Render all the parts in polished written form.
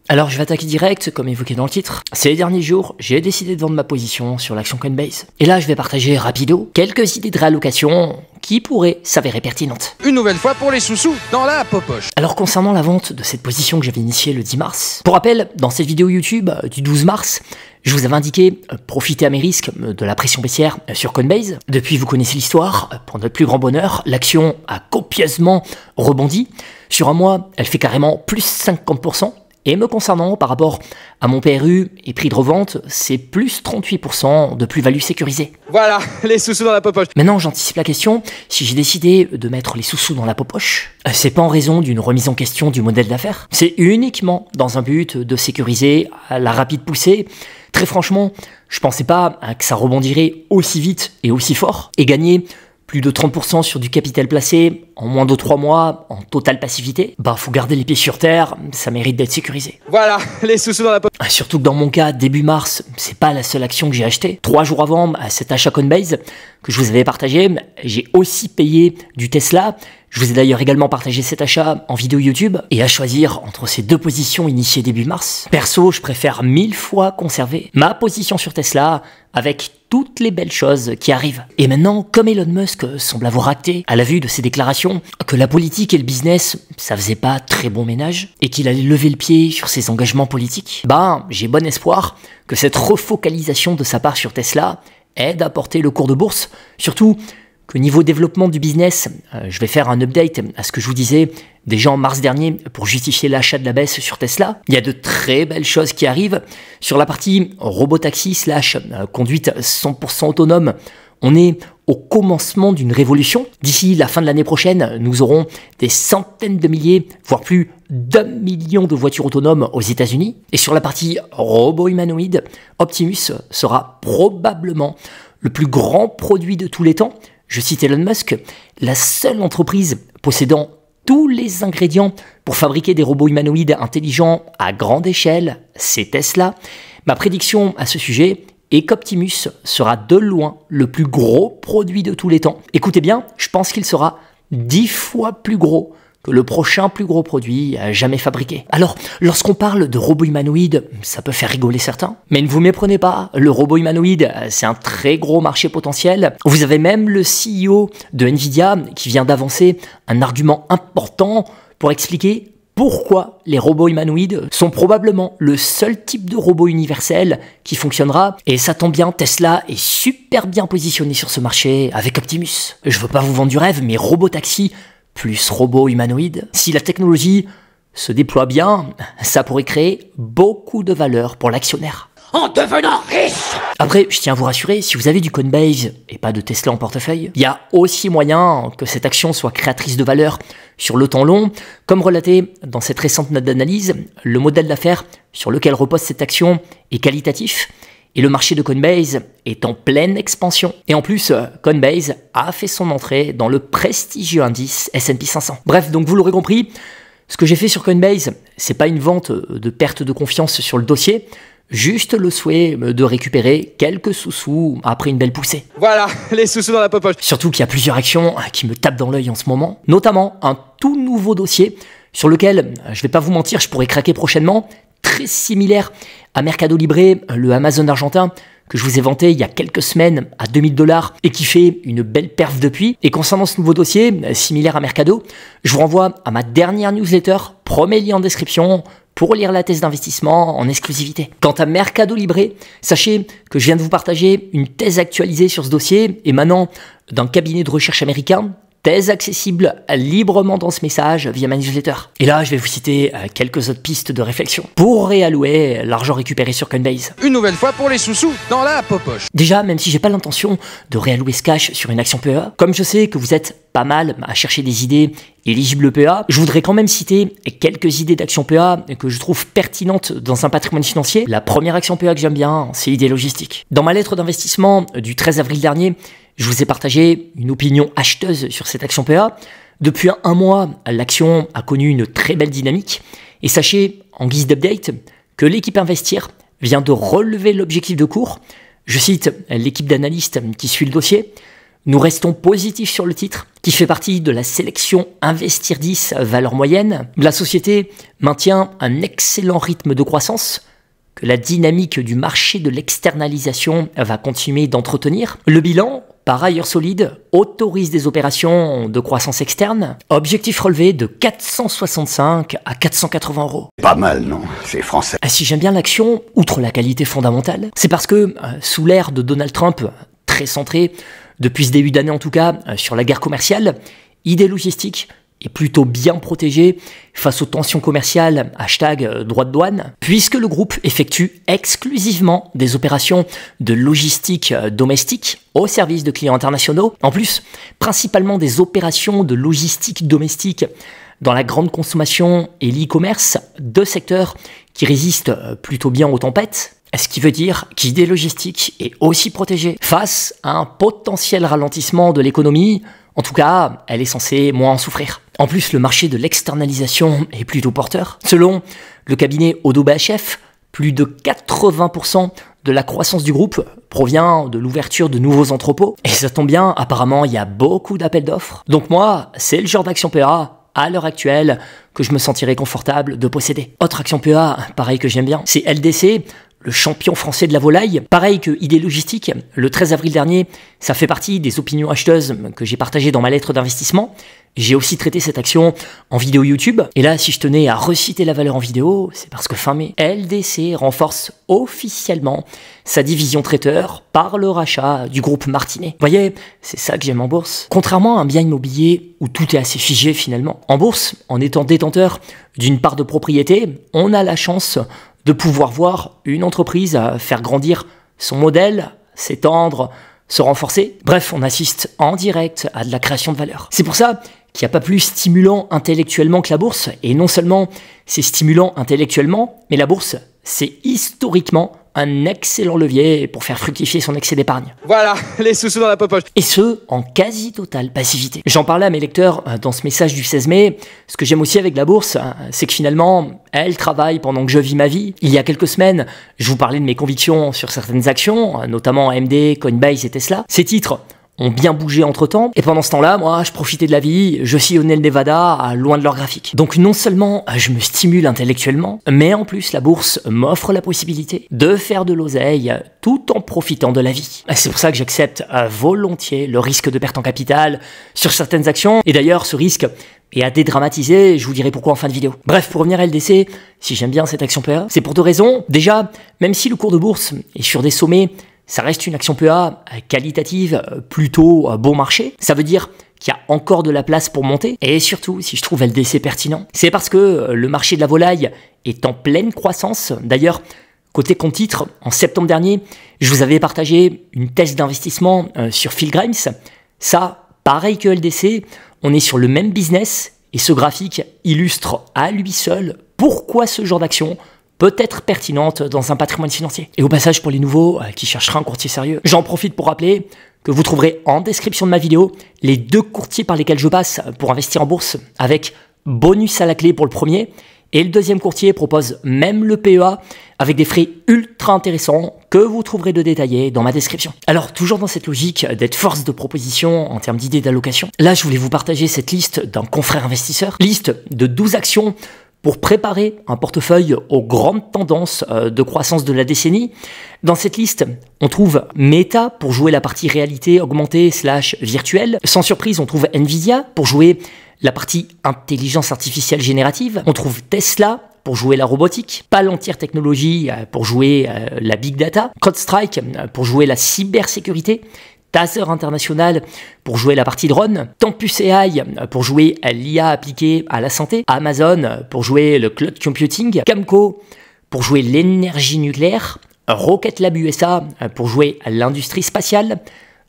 Alors je vais attaquer direct, comme évoqué dans le titre. Ces derniers jours, j'ai décidé de vendre ma position sur l'action Coinbase. Et là, je vais partager rapido quelques idées de réallocation qui pourraient s'avérer pertinentes. Une nouvelle fois pour les sous-sous dans la popoche. Alors concernant la vente de cette position que j'avais initiée le 10 mars, pour rappel, dans cette vidéo YouTube du 12 mars, je vous avais indiqué profiter à mes risques de la pression baissière sur Coinbase. Depuis, vous connaissez l'histoire. Pour notre plus grand bonheur, l'action a copieusement rebondi. Sur un mois, elle fait carrément plus 50%. Et me concernant, par rapport à mon PRU et prix de revente, c'est plus 38% de plus-value sécurisée. Voilà, les sous-sous dans la popoche. Maintenant, j'anticipe la question. Si j'ai décidé de mettre les sous-sous dans la popoche, c'est pas en raison d'une remise en question du modèle d'affaires. C'est uniquement dans un but de sécuriser la rapide poussée. Très franchement, je pensais pas que ça rebondirait aussi vite et aussi fort et gagner plus de 30% sur du capital placé en moins de 3 mois en totale passivité. Bah, faut garder les pieds sur terre, ça mérite d'être sécurisé. Voilà, les sous-sous dans la popoche. Surtout que dans mon cas, début mars, c'est pas la seule action que j'ai achetée. 3 jours avant cet achat Coinbase que je vous avais partagé, j'ai aussi payé du Tesla. Je vous ai d'ailleurs également partagé cet achat en vidéo YouTube. Et à choisir entre ces deux positions initiées début mars, perso, je préfère 1000 fois conserver ma position sur Tesla avec toutes les belles choses qui arrivent. Et maintenant, comme Elon Musk semble avoir acté à la vue de ses déclarations que la politique et le business, ça faisait pas très bon ménage et qu'il allait lever le pied sur ses engagements politiques, j'ai bon espoir que cette refocalisation de sa part sur Tesla aide à porter le cours de bourse, surtout que niveau développement du business, je vais faire un update à ce que je vous disais déjà en mars dernier pour justifier l'achat de la baisse sur Tesla. Il y a de très belles choses qui arrivent. Sur la partie robotaxi / conduite 100% autonome, on est au commencement d'une révolution. D'ici la fin de l'année prochaine, nous aurons des centaines de milliers, voire plus d'1 million de voitures autonomes aux États-Unis. Et sur la partie robot humanoïde, Optimus sera probablement le plus grand produit de tous les temps. Je cite Elon Musk, la seule entreprise possédant tous les ingrédients pour fabriquer des robots humanoïdes intelligents à grande échelle, c'est Tesla. Ma prédiction à ce sujet est qu'Optimus sera de loin le plus gros produit de tous les temps. Écoutez bien, je pense qu'il sera 10 fois plus gros que le prochain plus gros produit jamais fabriqué. Alors, lorsqu'on parle de robot humanoïde, ça peut faire rigoler certains. Mais ne vous méprenez pas, le robot humanoïde, c'est un très gros marché potentiel. Vous avez même le CEO de Nvidia qui vient d'avancer un argument important pour expliquer pourquoi les robots humanoïdes sont probablement le seul type de robot universel qui fonctionnera. Et ça tombe bien, Tesla est super bien positionné sur ce marché avec Optimus. Je veux pas vous vendre du rêve, mais robotaxi plus robot humanoïde, si la technologie se déploie bien, ça pourrait créer beaucoup de valeur pour l'actionnaire. En devenant riche! Après, je tiens à vous rassurer, si vous avez du Coinbase et pas de Tesla en portefeuille, il y a aussi moyen que cette action soit créatrice de valeur sur le temps long. Comme relaté dans cette récente note d'analyse, le modèle d'affaires sur lequel repose cette action est qualitatif. Et le marché de Coinbase est en pleine expansion. Et en plus, Coinbase a fait son entrée dans le prestigieux indice S&P 500. Bref, donc vous l'aurez compris, ce que j'ai fait sur Coinbase, c'est pas une vente de perte de confiance sur le dossier, juste le souhait de récupérer quelques sous-sous après une belle poussée. Voilà, les sous-sous dans la popoche. Surtout qu'il y a plusieurs actions qui me tapent dans l'œil en ce moment, notamment un tout nouveau dossier sur lequel, je vais pas vous mentir, je pourrais craquer prochainement, très similaire à Mercado Libre, le Amazon argentin que je vous ai vanté il y a quelques semaines à 2000 $ et qui fait une belle perf depuis. Et concernant ce nouveau dossier, similaire à Mercado, je vous renvoie à ma dernière newsletter, premier lien en description, pour lire la thèse d'investissement en exclusivité. Quant à Mercado Libre, sachez que je viens de vous partager une thèse actualisée sur ce dossier émanant d'un cabinet de recherche américain, thèse accessible librement dans ce message via ma newsletter. Et là, je vais vous citer quelques autres pistes de réflexion pour réallouer l'argent récupéré sur Coinbase. Une nouvelle fois pour les sous-sous dans la popoche. Déjà, même si j'ai pas l'intention de réallouer ce cash sur une action PEA, comme je sais que vous êtes pas mal à chercher des idées éligibles PEA, je voudrais quand même citer quelques idées d'actions PEA que je trouve pertinentes dans un patrimoine financier. La première action PEA que j'aime bien, c'est l'idée logistique. Dans ma lettre d'investissement du 13 avril dernier, je vous ai partagé une opinion acheteuse sur cette action PEA. Depuis un mois, l'action a connu une très belle dynamique. Et sachez, en guise d'update, que l'équipe Investir vient de relever l'objectif de cours. Je cite l'équipe d'analystes qui suit le dossier. Nous restons positifs sur le titre, qui fait partie de la sélection Investir 10 valeur moyenne. La société maintient un excellent rythme de croissance, que la dynamique du marché de l'externalisation va continuer d'entretenir. Le bilan, par ailleurs solide, autorise des opérations de croissance externe. Objectif relevé de 465 à 480 euros. Pas mal, non? C'est français. Si j'aime bien l'action, outre la qualité fondamentale, c'est parce que, sous l'ère de Donald Trump, très centré, depuis ce début d'année en tout cas, sur la guerre commerciale, ID Logistique est plutôt bien protégé face aux tensions commerciales #droit de douane, puisque le groupe effectue exclusivement des opérations de logistique domestique au service de clients internationaux. En plus, principalement des opérations de logistique domestique dans la grande consommation et l'e-commerce, deux secteurs qui résistent plutôt bien aux tempêtes. Ce qui veut dire qu'ID Logistique est aussi protégée face à un potentiel ralentissement de l'économie. En tout cas, elle est censée moins en souffrir. En plus, le marché de l'externalisation est plutôt porteur. Selon le cabinet Oddo BHF, plus de 80% de la croissance du groupe provient de l'ouverture de nouveaux entrepôts. Et ça tombe bien, apparemment, il y a beaucoup d'appels d'offres. Donc moi, c'est le genre d'action PEA, à l'heure actuelle, que je me sentirais confortable de posséder. Autre action PEA, pareil que j'aime bien, c'est LDC, le champion français de la volaille. Pareil que ID Logistique, le 13 avril dernier, ça fait partie des opinions acheteuses que j'ai partagées dans ma lettre d'investissement. J'ai aussi traité cette action en vidéo YouTube. Et là, si je tenais à reciter la valeur en vidéo, c'est parce que fin mai, LDC renforce officiellement sa division traiteur par le rachat du groupe Martinet. Vous voyez, c'est ça que j'aime en bourse. Contrairement à un bien immobilier où tout est assez figé finalement. En bourse, en étant détenteur d'une part de propriété, on a la chance de pouvoir voir une entreprise faire grandir son modèle, s'étendre, se renforcer. Bref, on assiste en direct à de la création de valeur. C'est pour ça qu'il n'y a pas plus stimulant intellectuellement que la bourse. Et non seulement c'est stimulant intellectuellement, mais la bourse, c'est historiquement un excellent levier pour faire fructifier son excès d'épargne. Voilà, les sous-sous dans la popoche. Et ce, en quasi-totale passivité. J'en parlais à mes lecteurs dans ce message du 16 mai. Ce que j'aime aussi avec la bourse, c'est que finalement, elle travaille pendant que je vis ma vie. Il y a quelques semaines, je vous parlais de mes convictions sur certaines actions, notamment AMD, Coinbase et Tesla. Ces titres ont bien bougé entre-temps, et pendant ce temps-là, moi, je profitais de la vie, je sillonnais le Nevada, loin de leur graphique. Donc non seulement je me stimule intellectuellement, mais en plus la bourse m'offre la possibilité de faire de l'oseille tout en profitant de la vie. C'est pour ça que j'accepte volontiers le risque de perte en capital sur certaines actions, et d'ailleurs ce risque est à dédramatiser, je vous dirai pourquoi en fin de vidéo. Bref, pour revenir à LDC, si j'aime bien cette action PEA, c'est pour deux raisons. Déjà, même si le cours de bourse est sur des sommets, ça reste une action PEA qualitative, plutôt bon marché. Ça veut dire qu'il y a encore de la place pour monter. Et surtout, si je trouve LDC pertinent, c'est parce que le marché de la volaille est en pleine croissance. D'ailleurs, côté compte titre, en septembre dernier, je vous avais partagé une thèse d'investissement sur Phil Grimes. Ça, pareil que LDC, on est sur le même business. Et ce graphique illustre à lui seul pourquoi ce genre d'action peut être pertinente dans un patrimoine financier. Et au passage, pour les nouveaux qui chercheraient un courtier sérieux, j'en profite pour rappeler que vous trouverez en description de ma vidéo les deux courtiers par lesquels je passe pour investir en bourse, avec bonus à la clé pour le premier, et le deuxième courtier propose même le PEA avec des frais ultra intéressants que vous trouverez de détaillés dans ma description. Alors, toujours dans cette logique d'être force de proposition en termes d'idées d'allocation, là je voulais vous partager cette liste d'un confrère investisseur, liste de 12 actions pour préparer un portefeuille aux grandes tendances de croissance de la décennie. Dans cette liste, on trouve Meta pour jouer la partie réalité augmentée / virtuelle. Sans surprise, on trouve Nvidia pour jouer la partie intelligence artificielle générative. On trouve Tesla pour jouer la robotique, Palantir Technologies pour jouer la big data, CrowdStrike pour jouer la cybersécurité, Taser International pour jouer la partie drone, Tempus AI pour jouer l'IA appliquée à la santé, Amazon pour jouer le cloud computing, Camco pour jouer l'énergie nucléaire, Rocket Lab USA pour jouer l'industrie spatiale,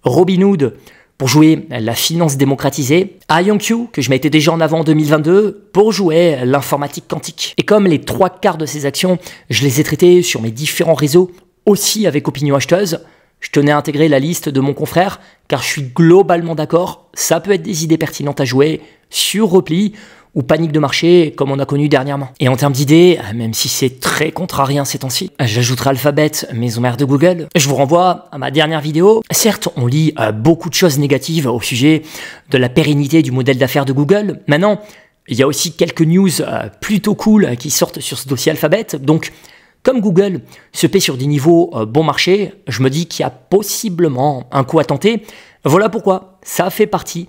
Robinhood pour jouer la finance démocratisée, IonQ, que je mettais déjà en avant en 2022, pour jouer l'informatique quantique. Et comme les 3/4 de ces actions, je les ai traitées sur mes différents réseaux, aussi avec opinion acheteuse, je tenais à intégrer la liste de mon confrère, car je suis globalement d'accord, ça peut être des idées pertinentes à jouer sur repli ou panique de marché comme on a connu dernièrement. Et en termes d'idées, même si c'est très contrariant ces temps-ci, j'ajouterai Alphabet, maison mère de Google. Je vous renvoie à ma dernière vidéo. Certes, on lit beaucoup de choses négatives au sujet de la pérennité du modèle d'affaires de Google. Maintenant, il y a aussi quelques news plutôt cool qui sortent sur ce dossier Alphabet. Donc, comme Google se paie sur des niveaux bon marché, je me dis qu'il y a possiblement un coup à tenter. Voilà pourquoi ça fait partie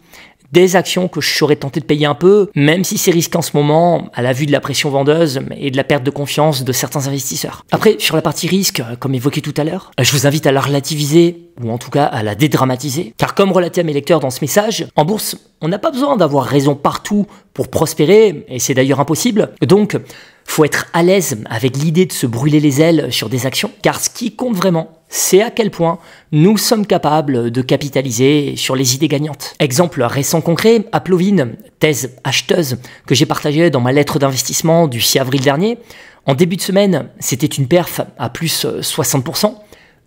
des actions que je serais tenté de payer un peu, même si c'est risqué en ce moment, à la vue de la pression vendeuse et de la perte de confiance de certains investisseurs. Après, sur la partie risque, comme évoqué tout à l'heure, je vous invite à la relativiser, ou en tout cas à la dédramatiser. Car comme relaté à mes lecteurs dans ce message, en bourse, on n'a pas besoin d'avoir raison partout pour prospérer, et c'est d'ailleurs impossible. Donc, faut être à l'aise avec l'idée de se brûler les ailes sur des actions, car ce qui compte vraiment, c'est à quel point nous sommes capables de capitaliser sur les idées gagnantes. Exemple récent concret, Applovin, thèse acheteuse que j'ai partagée dans ma lettre d'investissement du 6 avril dernier. En début de semaine, c'était une perf à plus 60%.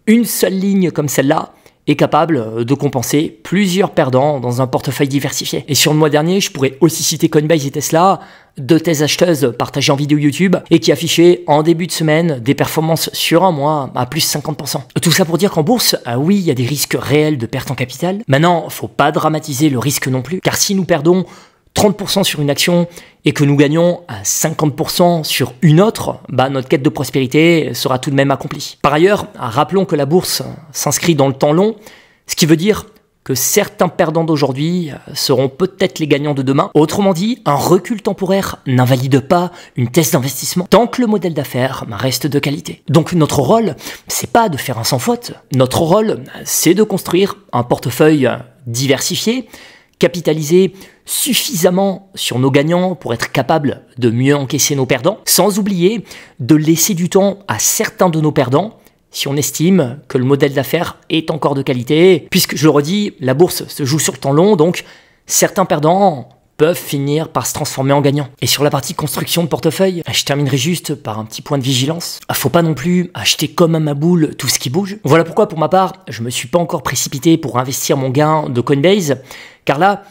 Une seule ligne comme celle-là est capable de compenser plusieurs perdants dans un portefeuille diversifié. Et sur le mois dernier, je pourrais aussi citer Coinbase et Tesla, deux thèses acheteuses partagées en vidéo YouTube et qui affichaient en début de semaine des performances sur un mois à plus 50%. Tout ça pour dire qu'en bourse, oui, il y a des risques réels de perte en capital. Maintenant, faut pas dramatiser le risque non plus, car si nous perdons 30% sur une action et que nous gagnons à 50% sur une autre, notre quête de prospérité sera tout de même accomplie. Par ailleurs, rappelons que la bourse s'inscrit dans le temps long, ce qui veut dire que certains perdants d'aujourd'hui seront peut-être les gagnants de demain. Autrement dit, un recul temporaire n'invalide pas une thèse d'investissement tant que le modèle d'affaires reste de qualité. Donc notre rôle, c'est pas de faire un sans faute. Notre rôle, c'est de construire un portefeuille diversifié, capitaliser suffisamment sur nos gagnants pour être capable de mieux encaisser nos perdants, sans oublier de laisser du temps à certains de nos perdants si on estime que le modèle d'affaires est encore de qualité. Puisque, je le redis, la bourse se joue sur le temps long, donc certains perdants peuvent finir par se transformer en gagnants. Et sur la partie construction de portefeuille, je terminerai juste par un petit point de vigilance. Faut pas non plus acheter comme à ma boule tout ce qui bouge. Voilà pourquoi, pour ma part, je me suis pas encore précipité pour investir mon gain de Coinbase, car là,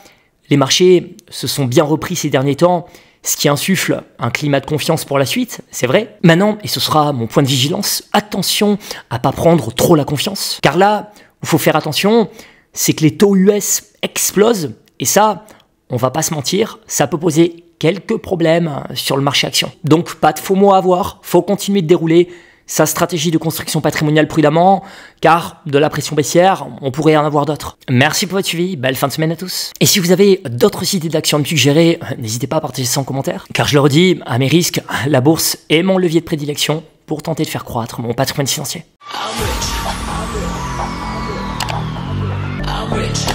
les marchés se sont bien repris ces derniers temps, ce qui insuffle un climat de confiance pour la suite, c'est vrai. Maintenant, et ce sera mon point de vigilance, attention à pas prendre trop la confiance. Car là, où il faut faire attention, c'est que les taux US explosent, et ça, on va pas se mentir, ça peut poser quelques problèmes sur le marché action. Donc pas de faux mots à avoir, faut continuer de dérouler sa stratégie de construction patrimoniale prudemment, car de la pression baissière, on pourrait en avoir d'autres. Merci pour votre suivi, belle fin de semaine à tous. Et si vous avez d'autres idées d'actions à me suggérer, n'hésitez pas à partager ça en commentaire, car je le redis, à mes risques, la bourse est mon levier de prédilection pour tenter de faire croître mon patrimoine financier. I'm rich.